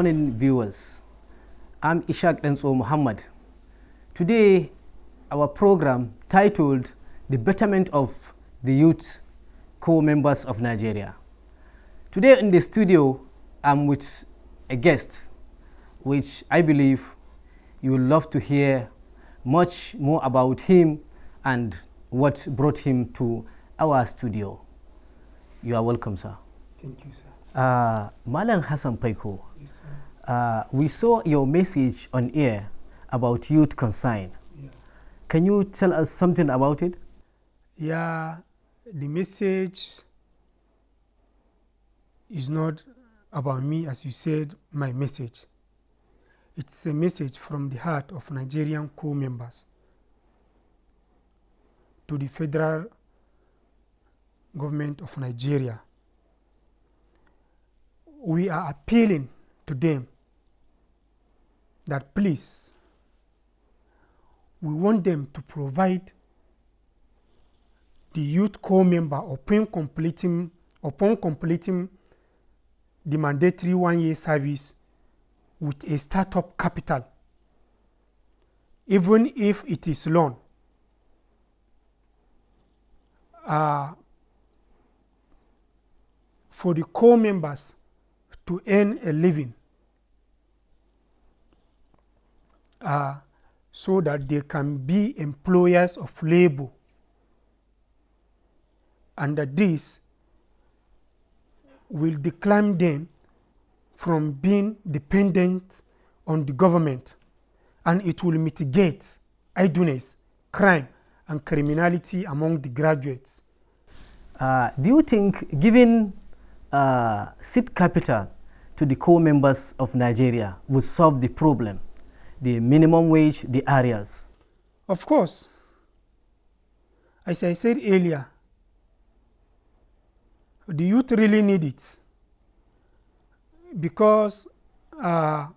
morning, viewers. I'm Ishaq Denso Muhammad. Today, our program titled The Betterment of the Youth Co-Members of Nigeria. Today in the studio, I'm with a guest, which I believe you will love to hear much more about him and what brought him to our studio. You are welcome, sir. Thank you, sir. Malam Hassan Paiko, Yes, sir. we saw your message on air about youth concern. Yeah. Can you tell us something about it? Yeah, the message is not about me, as you said, my message. It's a message from the heart of Nigerian co-members to the federal government of Nigeria. We are appealing to them that please, we want them to provide the youth co-member upon completing the mandatory 1-year service with a startup capital, even if it is loan. For the co-members to earn a living, so that they can be employers of labor, and that this will decline them from being dependent on the government, and it will mitigate idleness, crime, and criminality among the graduates. Do you think giving seed capital to the co-members of Nigeria would solve the problem, the minimum wage, the areas? Of course. As I said earlier, the youth really need it, because the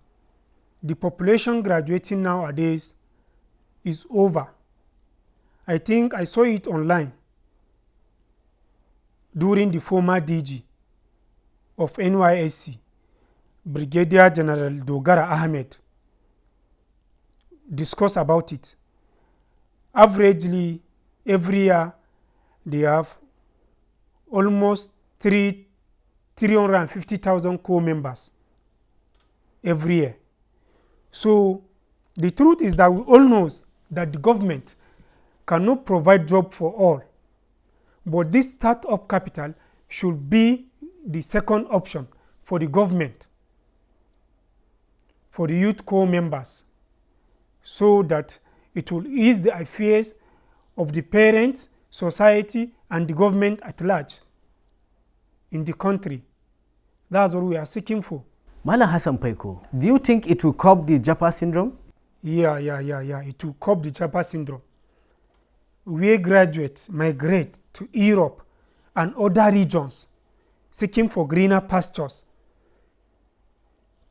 population graduating nowadays is over. I think I saw it online during the former DG of NYSC, Brigadier General Dogara Ahmed, discuss about it. Averagely, every year, they have almost 350,000 co-members every year. So the truth is that we all know that the government cannot provide job for all, but this startup capital should be the second option for the government, for the youth co-members, so that it will ease the affairs of the parents, society, and the government at large in the country. That's what we are seeking for. Malam Hassan Paiko, do you think it will curb the Japa syndrome? Yeah. It will curb the Japa syndrome, where graduates migrate to Europe and other regions seeking for greener pastures.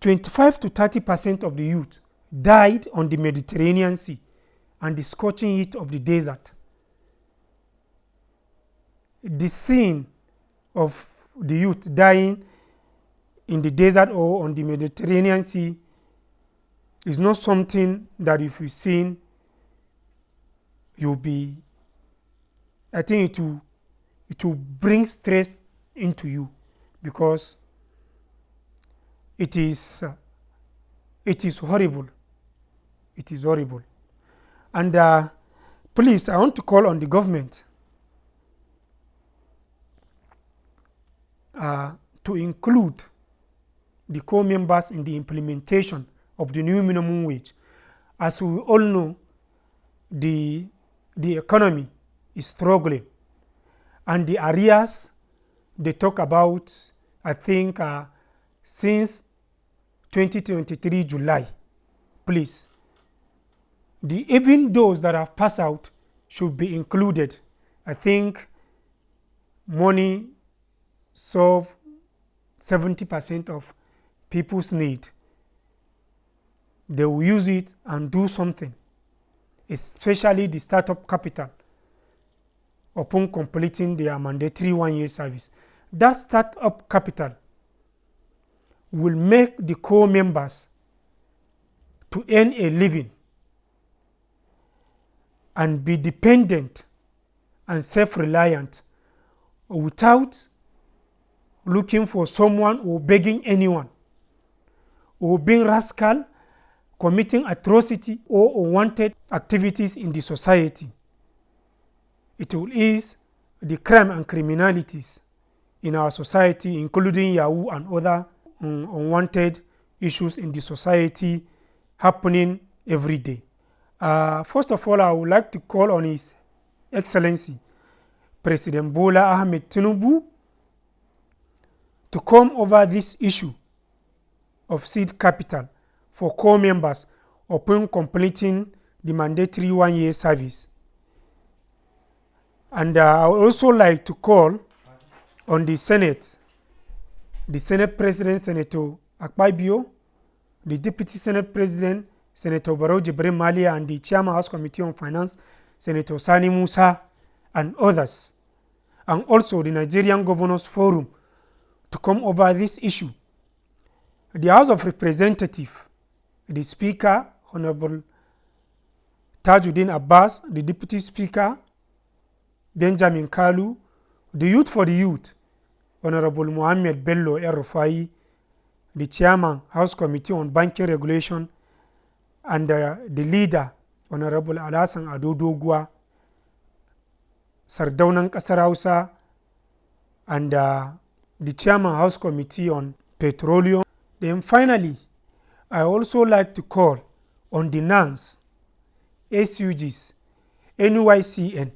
25 to 30% of the youth died on the Mediterranean Sea and the scorching heat of the desert. The scene of the youth dying in the desert or on the Mediterranean Sea is not something that if you've seen, you'll be, I think it will bring stress into you, because it is horrible. It is horrible. And please, I want to call on the government to include the co-members in the implementation of the new minimum wage. As we all know, the economy is struggling, and the arrears they talk about, I think, since 2023 July, please, even those that have passed out should be included. I think money solve 70% of people's need. They will use it and do something, especially the startup capital, upon completing their mandatory 1-year service. That startup capital will make the core members to earn a living and be dependent and self-reliant without looking for someone or begging anyone or being rascal, committing atrocity or unwanted activities in the society. It will ease the crime and criminalities in our society, including Yahoo and other unwanted issues in the society happening every day. First of all, I would like to call on His Excellency President Bola Ahmed Tinubu to come over this issue of seed capital for core members upon completing the mandatory 1-year service. And I would also like to call on the Senate President, Senator Akpabio, the Deputy Senate President, Senator Barrow Jibril Maliya, and the Chairman House Committee on Finance, Senator Sani Musa, and others, and also the Nigerian Governors Forum to come over this issue. The House of Representatives, the Speaker, Honorable Tajuddin Abbas, the Deputy Speaker, Benjamin Kalu, the Youth for the Youth, Honorable Mohammed Bello El-Rufai, the Chairman, House Committee on Banking Regulation, and the leader, Honorable Alasan Ado Dogwa, Sardaunan Kasar Hausa, and the Chairman, House Committee on Petroleum. Then finally, I also like to call on the NANS, SUGs, NYCN,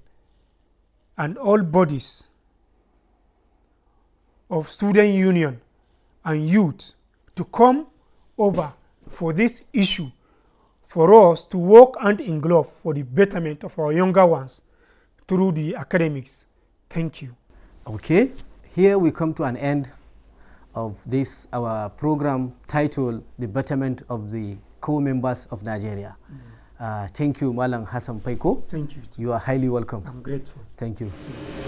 and all bodies of student union and youth to come over for this issue, for us to work hand in glove for the betterment of our younger ones through the academics. Thank you. Okay, here we come to an end of this, our program titled The Betterment of the Core Members of Nigeria. Thank you, Malam Hassan Paiko. Thank you. You are highly welcome. I'm grateful. Thank you. Thank you.